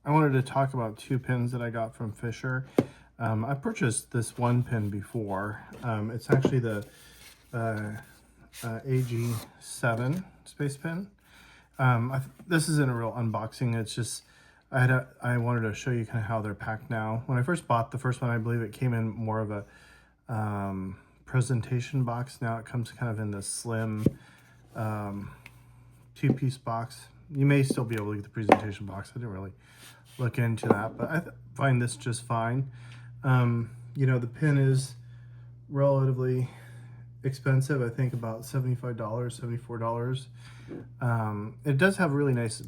I wanted to talk about two pins that I got from Fischer. I purchased this one pin before. It's actually the AG6 space pin. This isn't a real unboxing. It's just I wanted to show you kind of how they're packed now. When I first bought the first one, I believe it came in more of a presentation box. Now it comes kind of in this slim two-piece box. You may still be able to get the presentation box. I didn't really look into that, but I find this just fine. You know, the pin is relatively expensive. I think about $75, $74. It does have really nice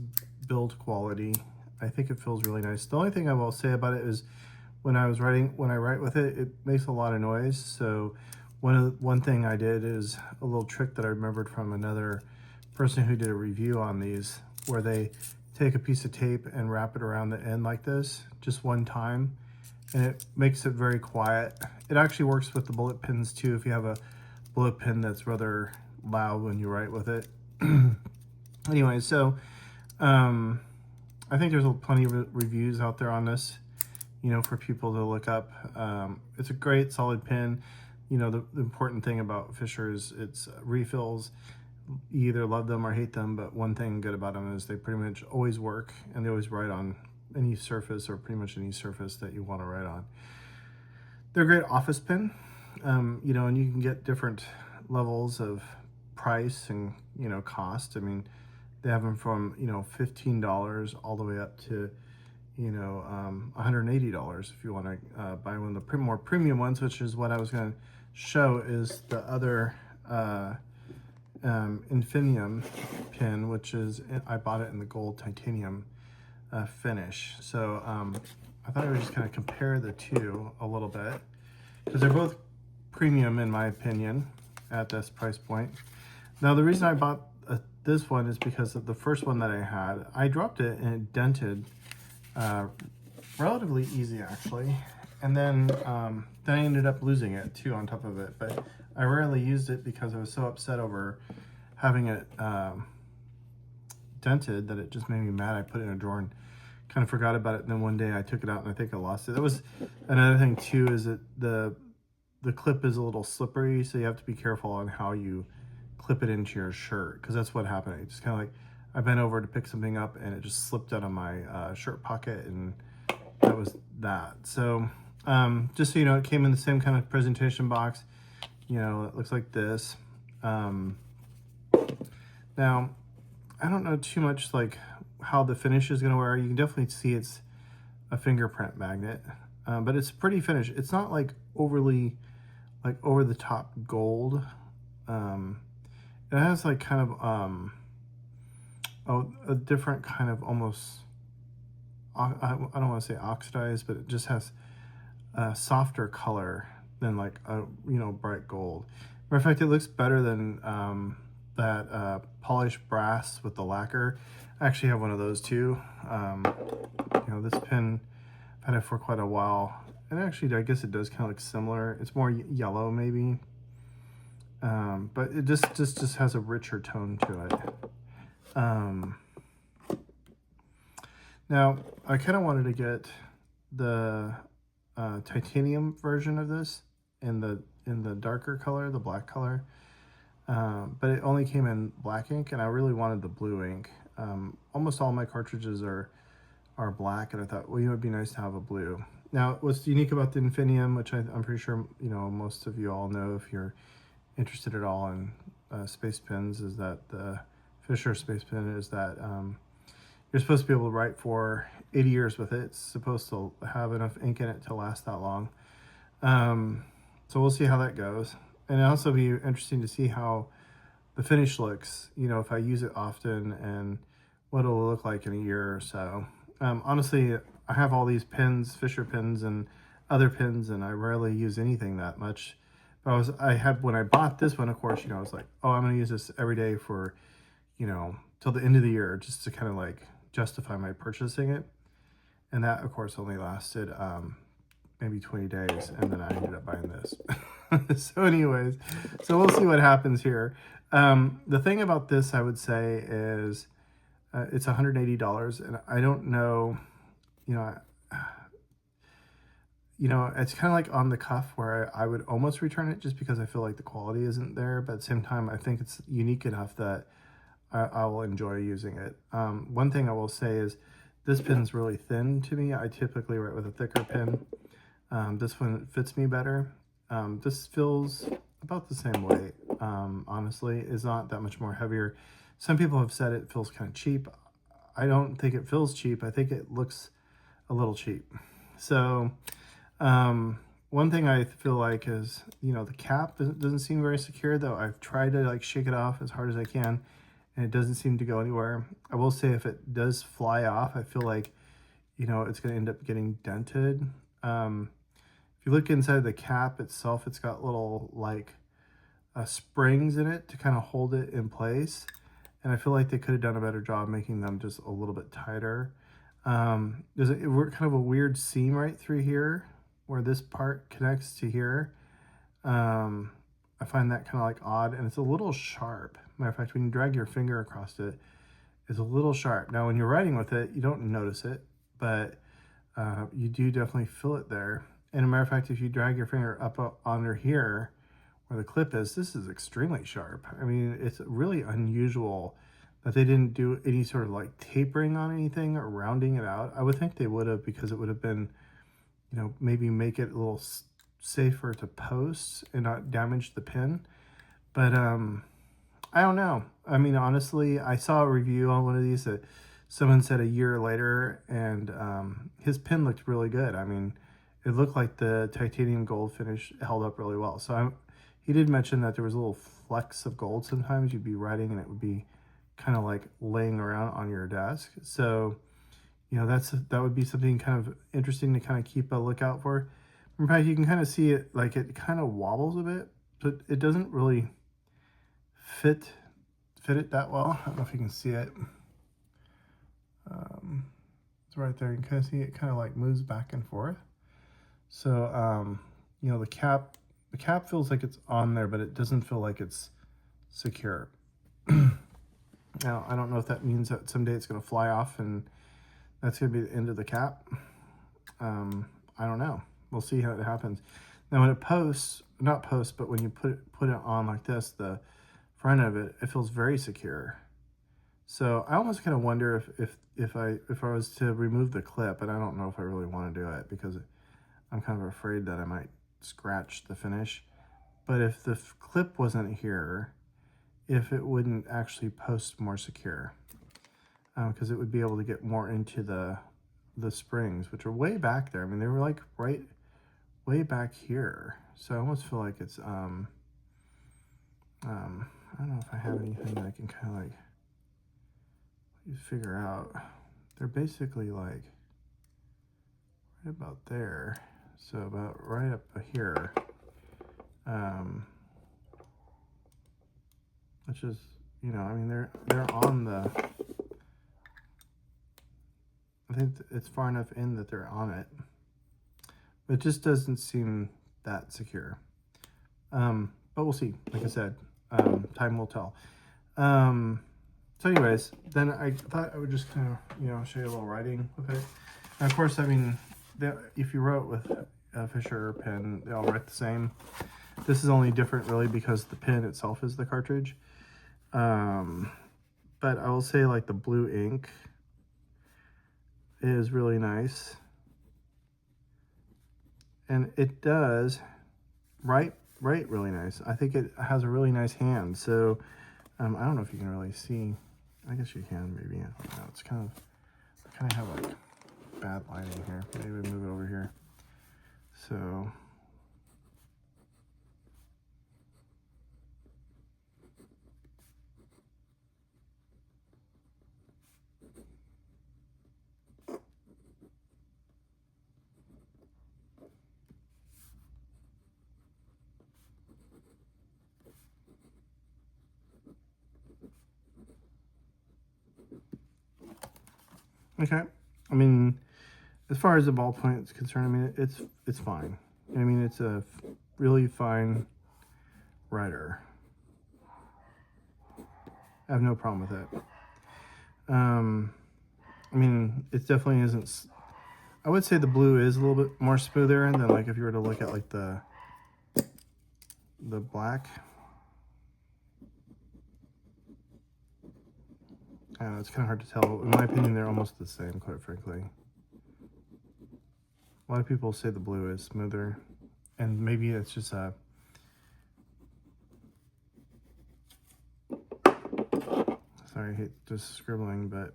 build quality. I think it feels really nice. The only thing I will say about it is when I write with it, it makes a lot of noise. So one thing I did is a little trick that I remembered from another person who did a review on these, where they take a piece of tape and wrap it around the end like this, just one time, and it makes it very quiet. It actually works with the bullet pins too, if you have a bullet pin that's rather loud when you write with it. Anyway, so I think there's plenty of reviews out there on this, you know, for people to look up. It's a great solid pin. You know, the important thing about Fischer is its refills. You either love them or hate them, but one thing good about them is they pretty much always work, and they always write on any surface, or pretty much any surface that you want to write on. They're a great office pin, you know, and you can get different levels of price and, you know, cost. I mean, they have them from, you know, $15 all the way up to, you know, $180 if you want to buy one of the more premium ones, which is what I was going to show, is the other Infinium pin, which is, I bought it in the gold titanium finish. So I thought I would just kind of compare the two a little bit, because they're both premium in my opinion at this price point. Now the reason I bought this one is because of the first one that I had, I dropped it and it dented relatively easy actually, and then I ended up losing it too on top of it. But I rarely used it because I was so upset over having it dented that it just made me mad. I put it in a drawer and kind of forgot about it, and then one day I took it out and I think I lost it. That was another thing too, is that the clip is a little slippery, so you have to be careful on how you clip it into your shirt, because that's what happened. It just kind of like, I bent over to pick something up and it just slipped out of my shirt pocket, and that was that. So just so you know, it came in the same kind of presentation box. You know, it looks like this. Now, I don't know too much like how the finish is going to wear. You can definitely see it's a fingerprint magnet, but it's pretty finish. It's not like overly like over the top gold. It has like kind of a different kind of almost, I don't want to say oxidized, but it just has a softer color than like a, you know, bright gold. Matter of fact, it looks better than that polished brass with the lacquer. I actually have one of those too. You know, this pin, I've had it for quite a while, and actually I guess it does kind of look similar. It's more yellow maybe, but it just has a richer tone to it. Now I kind of wanted to get the titanium version of this in the darker color, the black color, but it only came in black ink, and I really wanted the blue ink. Almost all my cartridges are black, and I thought, well, it would be nice to have a blue. Now, what's unique about the Infinium, which I'm pretty sure, you know, most of you all know if you're interested at all in space pins, is that the Fischer space pin is that you're supposed to be able to write for 80 years with it. It's supposed to have enough ink in it to last that long. So we'll see how that goes. And it'll also be interesting to see how the finish looks, you know, if I use it often, and what it'll look like in a year or so. Honestly, I have all these pins, Fischer pins and other pins, and I rarely use anything that much. But when I bought this one, of course, you know, I was like, oh, I'm gonna use this every day for, you know, till the end of the year, just to kind of like justify my purchasing it. And that, of course, only lasted maybe 20 days, and then I ended up buying this. So anyways, so we'll see what happens here. The thing about this, I would say, is it's $180, and I don't know you know, it's kind of like on the cuff where I would almost return it just because I feel like the quality isn't there. But at the same time, I think it's unique enough that I will enjoy using it. One thing I will say is this pin's really thin to me. I typically write with a thicker pin. This one fits me better. This feels about the same weight, honestly. It's not that much more heavier. Some people have said it feels kind of cheap. I don't think it feels cheap. I think it looks a little cheap. So one thing I feel like is, the cap doesn't seem very secure, though. I've tried to like shake it off as hard as I can, and it doesn't seem to go anywhere. I will say if it does fly off, I feel like, it's going to end up getting dented. If you look inside the cap itself, it's got little like springs in it to kind of hold it in place. And I feel like they could have done a better job making them just a little bit tighter. There's kind of a weird seam right through here where this part connects to here. I find that kind of like odd, and it's a little sharp. Matter of fact, when you drag your finger across it, it's a little sharp. Now, when you're writing with it, you don't notice it, but you do definitely feel it there. And a matter of fact, if you drag your finger up under here where the clip is, this is extremely sharp. I mean, it's really unusual that they didn't do any sort of like tapering on anything or rounding it out. I would think they would have, because it would have been, maybe make it a little safer to post and not damage the pin. But I don't know. I mean, honestly, I saw a review on one of these that someone said a year later, and his pin looked really good. I mean, it looked like the titanium gold finish held up really well. So he did mention that there was a little flecks of gold sometimes. You'd be writing and it would be kind of like laying around on your desk. So, that would be something kind of interesting to kind of keep a lookout for. In fact, you can kind of see it, like it kind of wobbles a bit, but it doesn't really fit it that well. I don't know if you can see it. It's right there. You can kind of see it kind of like moves back and forth. So, the cap feels like it's on there, but it doesn't feel like it's secure. Now, I don't know if that means that someday it's going to fly off and that's going to be the end of the cap. I don't know. We'll see how it happens. Now, when it but when you put it on like this, the front of it feels very secure. So I almost kind of wonder if I was to remove the clip, and I don't know if I really want to do it because I'm kind of afraid that I might scratch the finish. But if the clip wasn't here, if it wouldn't actually post more secure, because it would be able to get more into the springs, which are way back there. I mean, they were like right way back here. So I almost feel like it's I don't know if I have anything that I can kind of like figure out. They're basically like right about there, so about right up here, which is, I mean, they're on the, I think it's far enough in that they're on it, but it just doesn't seem that secure. But we'll see. Like I said, time will tell. So anyways, then I thought I would just kind of, show you a little writing with it. And of course, I mean, if you wrote with a Fischer pen, they all write the same. This is only different really because the pen itself is the cartridge. But I will say, like, the blue ink is really nice. And it does write really nice. I think it has a really nice hand. So I don't know if you can really see. I guess you can, maybe. I don't know. It's kind of have like bad lighting here. Maybe we move it over here. So okay. I mean, as far as the ballpoint is concerned, I mean, it's fine. I mean, it's a really fine writer. I have no problem with it. I mean, it definitely isn't I would say the blue is a little bit more smoother than like if you were to look at like the black. I don't know, it's kind of hard to tell. In my opinion, they're almost the same, quite frankly. A lot of people say the blue is smoother, and maybe it's just a... Sorry, I hate just scribbling, but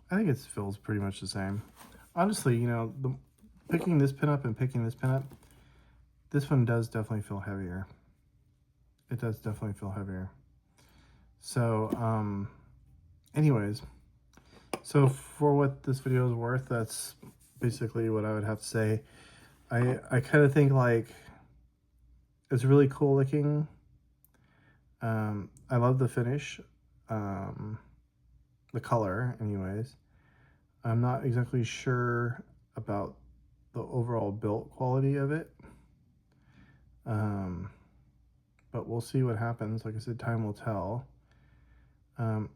I think it feels pretty much the same. Honestly, you know, picking this pin up and picking this pin up, this one does definitely feel heavier. It does definitely feel heavier. So, anyways, so for what this video is worth, that's basically what I would have to say. I kind of think like it's really cool looking. I love the finish, the color anyways. I'm not exactly sure about the overall build quality of it. But we'll see what happens. Like I said, time will tell.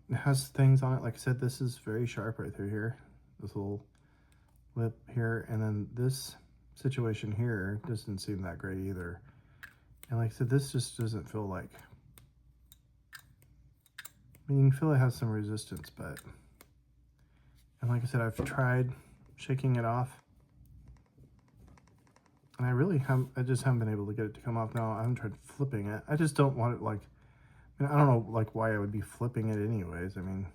It has things on it. Like I said, this is very sharp right through here. This little lip here. And then this situation here doesn't seem that great either. And like I said, this just doesn't feel like... I mean, you can feel it has some resistance, but... And like I said, I've tried shaking it off. And I just haven't been able to get it to come off. Now, I haven't tried flipping it. I just don't want it like... I don't know like why I would be flipping it anyways. I mean,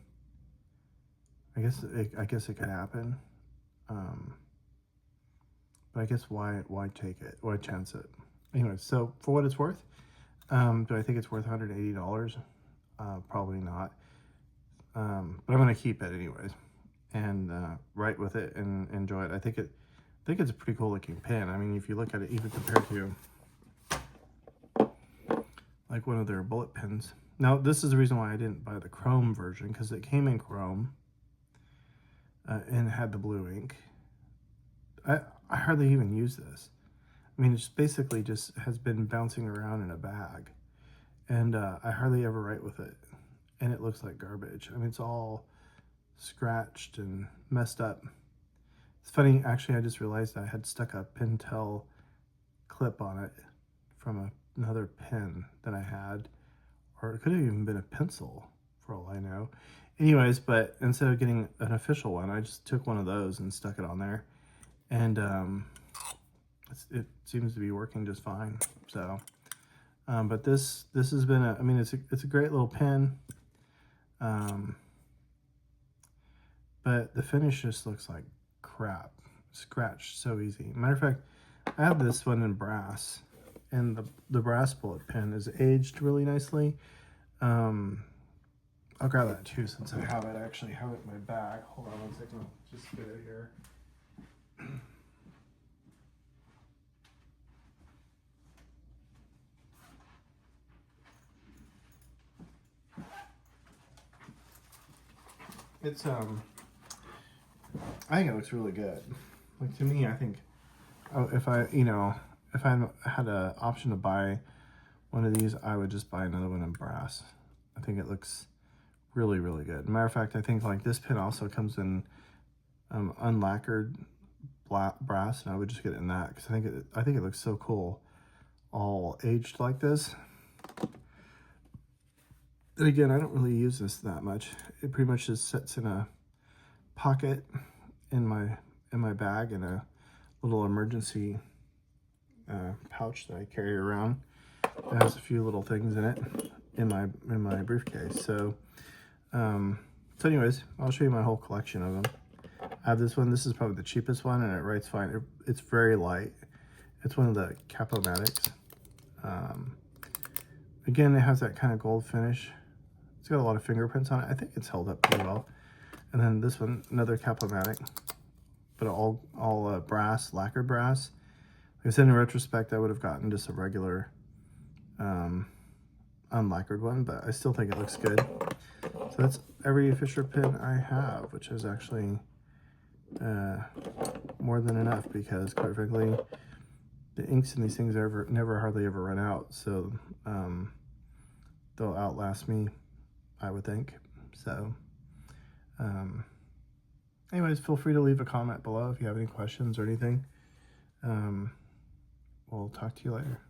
I guess it could happen. But I guess why take it? Why chance it? Anyway, so for what it's worth, do I think it's worth $180? Probably not. But I'm gonna keep it anyways and write with it and enjoy it. I think it's a pretty cool looking pen. I mean, if you look at it, even compared to like one of their bullet pens. Now, this is the reason why I didn't buy the chrome version, because it came in chrome and had the blue ink. I hardly even use this. I mean, it's basically just has been bouncing around in a bag, and I hardly ever write with it, and it looks like garbage. I mean, it's all scratched and messed up. It's funny, actually, I just realized I had stuck a Pentel clip on it from another pen that I had, or it could have even been a pencil for all I know. Anyways, but instead of getting an official one, I just took one of those and stuck it on there, and it seems to be working just fine. So, but this has been I mean, it's a great little pen, but the finish just looks like crap. Scratched so easy. Matter of fact, I have this one in brass, and the brass bullet pen is aged really nicely. I'll grab that too, since I have it. I actually have it in my bag. Hold on one second. I'll just get it here. It's I think it looks really good. Like, to me, I think if I had an option to buy one of these, I would just buy another one in brass. I think it looks really, really good. Matter of fact, I think like this pen also comes in unlacquered brass, and I would just get it in that, because I think it looks so cool, all aged like this. And again, I don't really use this that much. It pretty much just sits in a pocket in my bag, in a little emergency pouch that I carry around. It has a few little things in it in my briefcase. So anyways, I'll show you my whole collection of them. I have this one. This is probably the cheapest one, and it writes fine. It's very light. It's one of the Capomatics. Again, it has that kind of gold finish. It's got a lot of fingerprints on it. I think it's held up pretty well. And then this one, another Capomatic, but all brass, lacquered brass. Like I said, in retrospect, I would have gotten just a regular unlacquered one, but I still think it looks good. So that's every Fischer pen I have, which is actually more than enough, because quite frankly, the inks in these things never hardly ever run out. So they'll outlast me, I would think. So anyways, feel free to leave a comment below if you have any questions or anything. We'll talk to you later.